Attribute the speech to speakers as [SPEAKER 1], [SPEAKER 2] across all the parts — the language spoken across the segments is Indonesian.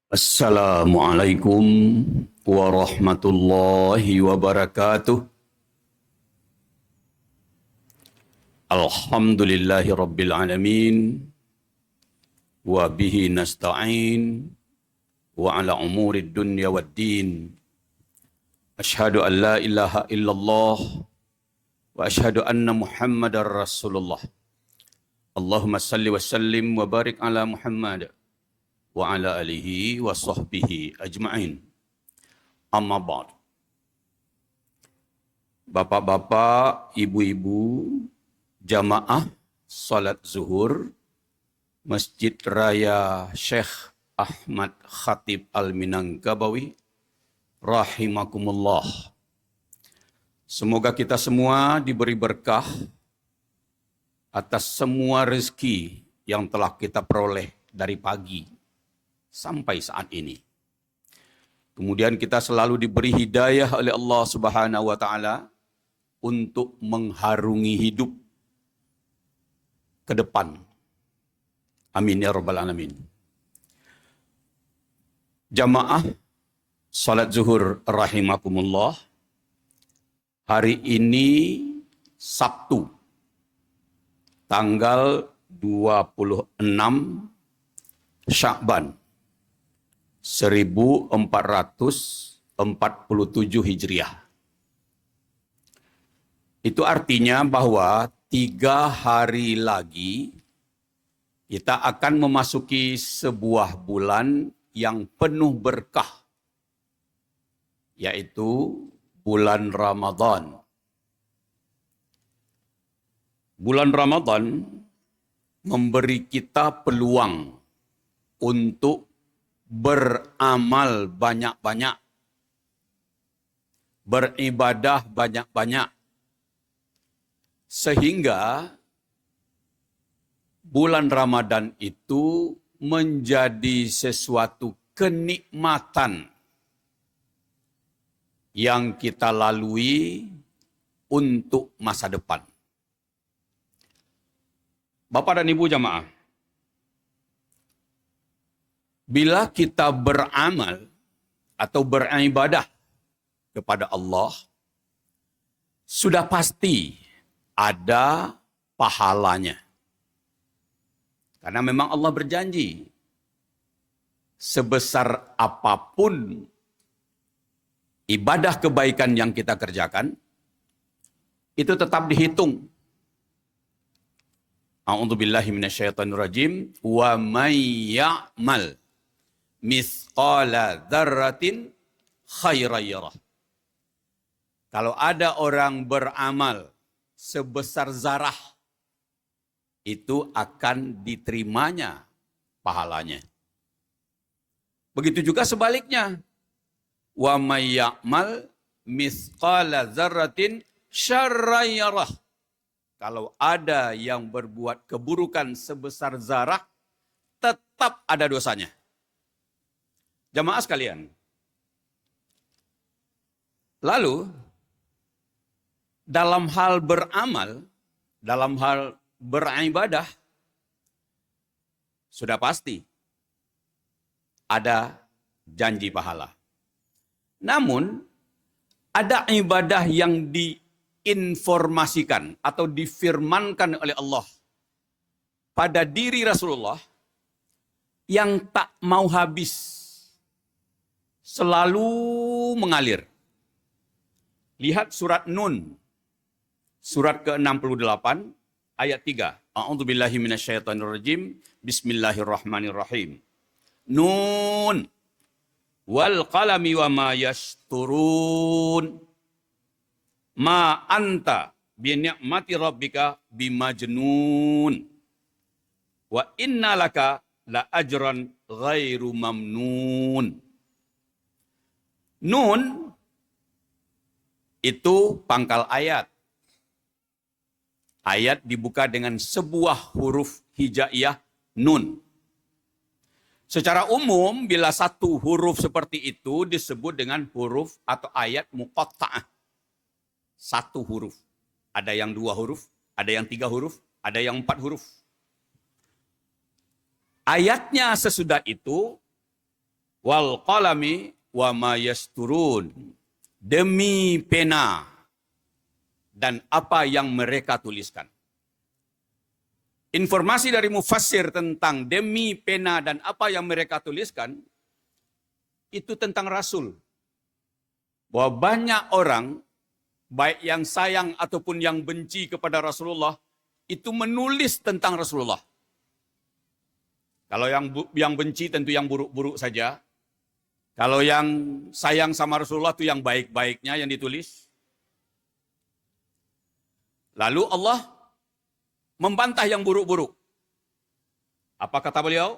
[SPEAKER 1] Assalamualaikum warahmatullahi wabarakatuh. Alhamdulillahi rabbil alamin. Wa bihi nasta'in. Wa ala umuri dunya wad din. Ashhadu an la ilaha illallah. Wa ashhadu anna muhammadar rasulullah. Allahumma salli wa sallim wa barik ala Muhammad. Wa ala alihi wa sahbihi ajma'in. Amma ba'd. Bapak-bapak, ibu-ibu, jamaah salat zuhur Masjid Raya Syekh Ahmad Khatib Al-Minangkabawi rahimakumullah. Semoga kita semua diberi berkah atas semua rezeki yang telah kita peroleh dari pagi sampai saat ini. Kemudian kita selalu diberi hidayah oleh Allah Subhanahu wa taala untuk mengharungi hidup ke depan. Amin ya rabbal alamin. Jamaah salat zuhur rahimakumullah. Hari ini Sabtu tanggal 26 Sya'ban 1447 Hijriah. Itu artinya bahwa 3 hari lagi kita akan memasuki sebuah bulan yang penuh berkah, yaitu bulan Ramadan. Bulan Ramadan memberi kita peluang untuk beramal banyak-banyak, beribadah banyak-banyak, sehingga bulan Ramadan itu menjadi sesuatu kenikmatan yang kita lalui untuk masa depan. Bapak dan Ibu jamaah, bila kita beramal atau beribadah kepada Allah, sudah pasti ada pahalanya. Karena memang Allah berjanji, sebesar apapun ibadah kebaikan yang kita kerjakan, itu tetap dihitung. A'udzubillahi minasyaitonirrajim. Wa may ya'mal mithqala dzarratin khairan yarah. Kalau ada orang beramal sebesar zarah, itu akan diterimanya pahalanya. Begitu juga sebaliknya. Wa may ya'mal mithqala dzarratin syarran yarah. Kalau ada yang berbuat keburukan sebesar zarah, tetap ada dosanya. Jamaah sekalian. Lalu, dalam hal beramal, dalam hal beribadah, sudah pasti ada janji pahala. Namun, ada ibadah yang diinformasikan atau difirmankan oleh Allah pada diri Rasulullah yang tak mau habis, selalu mengalir. Lihat surat Nun, surat ke-68, ayat 3. A'udzubillahi minasyaitonirrajim. Bismillahirrahmanirrahim. Nun wal qalami wa ma yasturun. Ma anta bi ni'mati rabbika bimajnun. Wa inna laka la ajran ghairu mamnun. Nun itu pangkal ayat. Ayat dibuka dengan sebuah huruf hijaiyah nun. Secara umum, bila satu huruf seperti itu disebut dengan huruf atau ayat muqatta'ah. Satu huruf. Ada yang 2 huruf, ada yang 3 huruf, ada yang 4 huruf. Ayatnya sesudah itu wal qalami wa ma yasturun. Demi pena dan apa yang mereka tuliskan. Informasi dari mufassir tentang demi pena dan apa yang mereka tuliskan, itu tentang Rasul. Bahwa banyak orang, baik yang sayang ataupun yang benci kepada Rasulullah, itu menulis tentang Rasulullah. Kalau yang benci tentu yang buruk-buruk saja. Kalau yang sayang sama Rasulullah itu yang baik-baiknya yang ditulis. Lalu Allah membantah yang buruk-buruk. Apa kata beliau?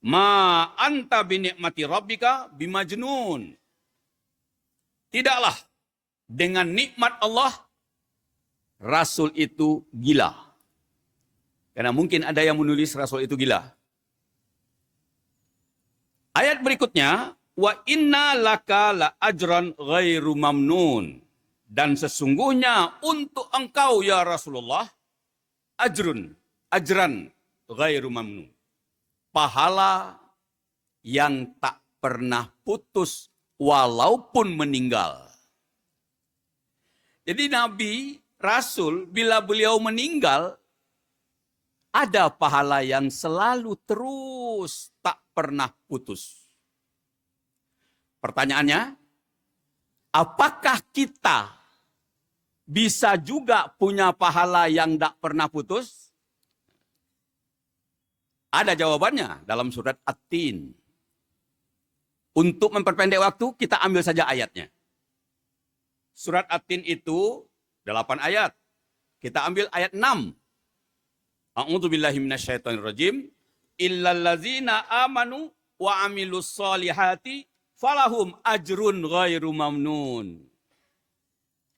[SPEAKER 1] Ma anta binikmati rabbika bimajnun. Tidaklah dengan nikmat Allah Rasul itu gila. Karena mungkin ada yang menulis Rasul itu gila. Ayat berikutnya, wa inna laka la ajran ghairu mamnun. Dan sesungguhnya untuk engkau ya Rasulullah, ajran ghairu mamnun. Pahala yang tak pernah putus walaupun meninggal. Jadi Nabi, Rasul, bila beliau meninggal, ada pahala yang selalu terus tak pernah putus. Pertanyaannya, apakah kita bisa juga punya pahala yang tak pernah putus? Ada jawabannya dalam surat At-Tin. Untuk memperpendek waktu, kita ambil saja ayatnya. Surat At-Tin itu 8 ayat. Kita ambil ayat 6. A'udzubillahi minasyaitonirrajim. Illallazina amanu wa amilus solihati falahum ajrun ghairu mamnun.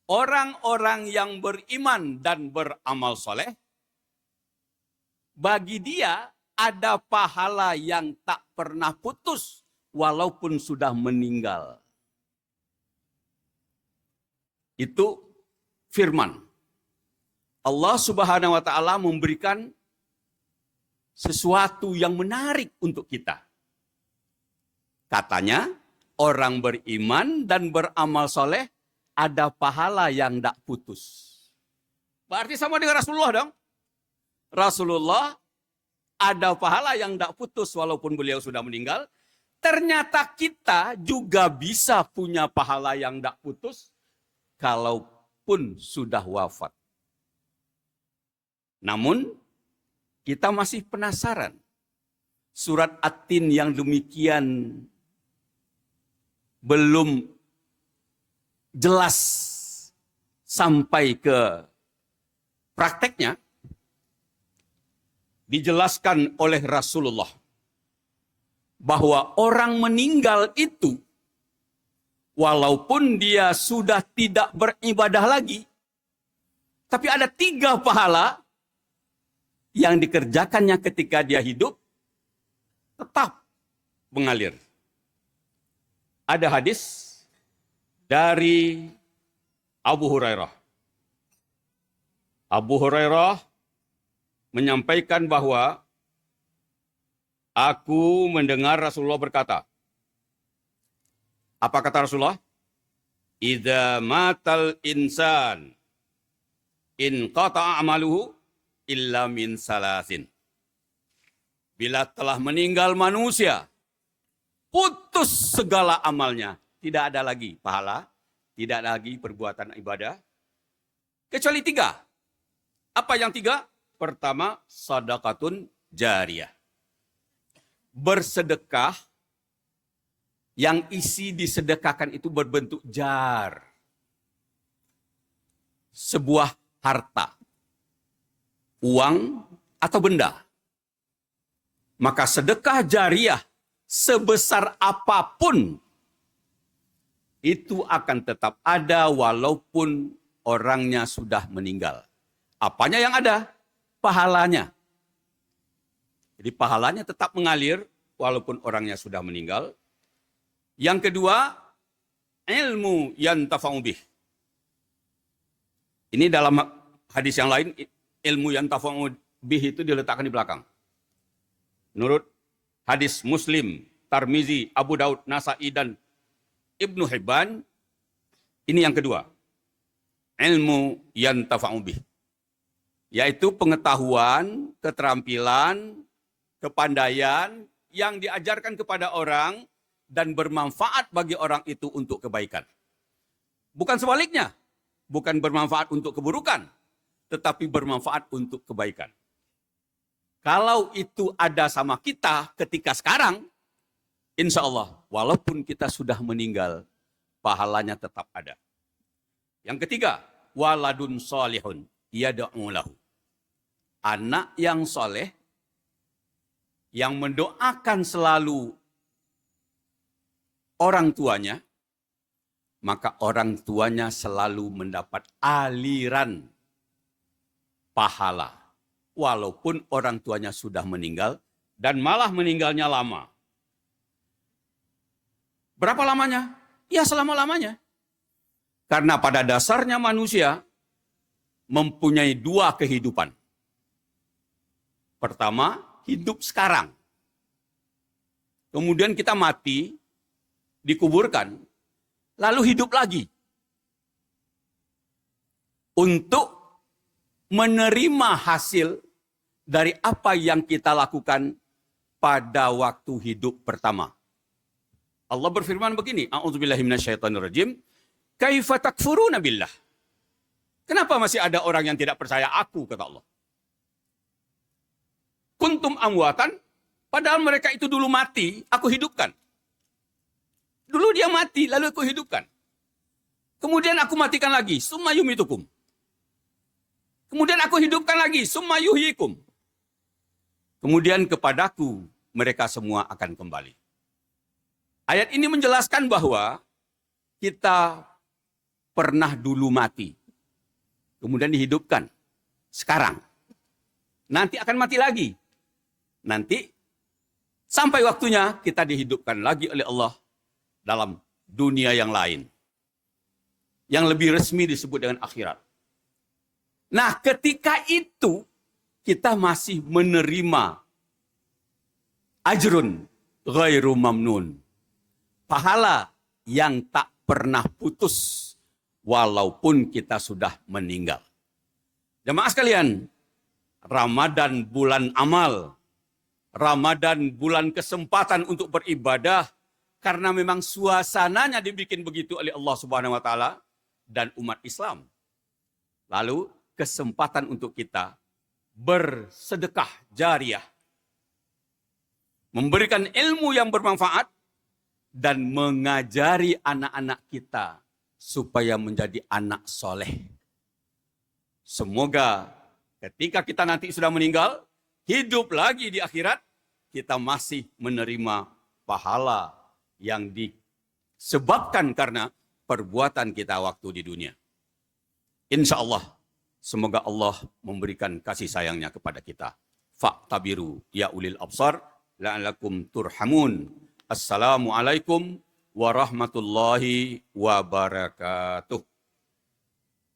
[SPEAKER 1] Orang-orang yang beriman dan beramal soleh, bagi dia ada pahala yang tak pernah putus walaupun sudah meninggal. Itu firman. Allah Subhanahu wa taala memberikan sesuatu yang menarik untuk kita. Katanya, orang beriman dan beramal soleh ada pahala yang tidak putus. Berarti sama dengan Rasulullah dong. Rasulullah ada pahala yang tidak putus walaupun beliau sudah meninggal. Ternyata kita juga bisa punya pahala yang tidak putus kalaupun sudah wafat. Namun kita masih penasaran. Surat At-Tin yang demikian belum jelas sampai ke prakteknya, dijelaskan oleh Rasulullah bahwa orang meninggal itu walaupun dia sudah tidak beribadah lagi, tapi ada 3 pahala yang dikerjakannya ketika dia hidup tetap mengalir. Ada hadis dari Abu Hurairah. Abu Hurairah menyampaikan bahwa aku mendengar Rasulullah berkata. Apa kata Rasulullah? Idza matal insan in qata'a amaluhu illa min salasin. Bila telah meninggal manusia, putus segala amalnya. Tidak ada lagi pahala, tidak ada lagi perbuatan ibadah. Kecuali 3. Apa yang 3? Pertama, sadaqatun jariyah. Bersedekah yang isi disedekahkan itu berbentuk jar. Sebuah harta, uang atau benda. Maka sedekah jariyah sebesar apapun itu akan tetap ada walaupun orangnya sudah meninggal. Apanya yang ada? Pahalanya. Jadi pahalanya tetap mengalir walaupun orangnya sudah meninggal. Yang kedua, ilmu yantafa'u bih. Ini dalam hadis yang lain, ilmu yantafa'u bih itu diletakkan di belakang. Menurut hadis Muslim Tarmizi, Abu Daud, Nasa'i, dan Ibnu Hibban. Ini yang kedua. Ilmu yantafa'u bih. Yaitu pengetahuan, keterampilan, kepandaian yang diajarkan kepada orang dan bermanfaat bagi orang itu untuk kebaikan. Bukan sebaliknya. Bukan bermanfaat untuk keburukan, tetapi bermanfaat untuk kebaikan. Kalau itu ada sama kita ketika sekarang, insya Allah, walaupun kita sudah meninggal, pahalanya tetap ada. Yang ketiga, waladun solihun yad'u lahu. Anak yang soleh, yang mendoakan selalu orang tuanya, maka orang tuanya selalu mendapat aliran pahala. Walaupun orang tuanya sudah meninggal, dan malah meninggalnya lama. Berapa lamanya? Ya selama-lamanya. Karena pada dasarnya manusia mempunyai dua kehidupan. Pertama, hidup sekarang. Kemudian kita mati, dikuburkan, lalu hidup lagi. Untuk menerima hasil dari apa yang kita lakukan pada waktu hidup pertama. Allah berfirman begini, a'udzubillahi minasyaitonirrajim, kaifa takfuruna billah. Kenapa masih ada orang yang tidak percaya aku, kata Allah. Kuntum amwatan, padahal mereka itu dulu mati, aku hidupkan. Dulu dia mati, lalu aku hidupkan. Kemudian aku matikan lagi, summa yumitukum. Kemudian aku hidupkan lagi, summa yuhyikum. Kemudian kepadaku mereka semua akan kembali. Ayat ini menjelaskan bahwa kita pernah dulu mati. Kemudian dihidupkan. Sekarang. Nanti akan mati lagi. Nanti sampai waktunya kita dihidupkan lagi oleh Allah dalam dunia yang lain. Yang lebih resmi disebut dengan akhirat. Nah, ketika itu kita masih menerima ajrun ghairu mamnun. Pahala yang tak pernah putus walaupun kita sudah meninggal. Jemaah sekalian, Ramadan bulan amal. Ramadan bulan kesempatan untuk beribadah karena memang suasananya dibikin begitu oleh Allah Subhanahu wa taala dan umat Islam. Lalu kesempatan untuk kita bersedekah jariah. Memberikan ilmu yang bermanfaat dan mengajari anak-anak kita supaya menjadi anak soleh. Semoga ketika kita nanti sudah meninggal, hidup lagi di akhirat, kita masih menerima pahala yang disebabkan karena perbuatan kita waktu di dunia. Insya Allah, semoga Allah memberikan kasih sayangnya kepada kita. Fa'tabiru ya ulil absar la'alakum turhamun. Assalamualaikum warahmatullahi wabarakatuh.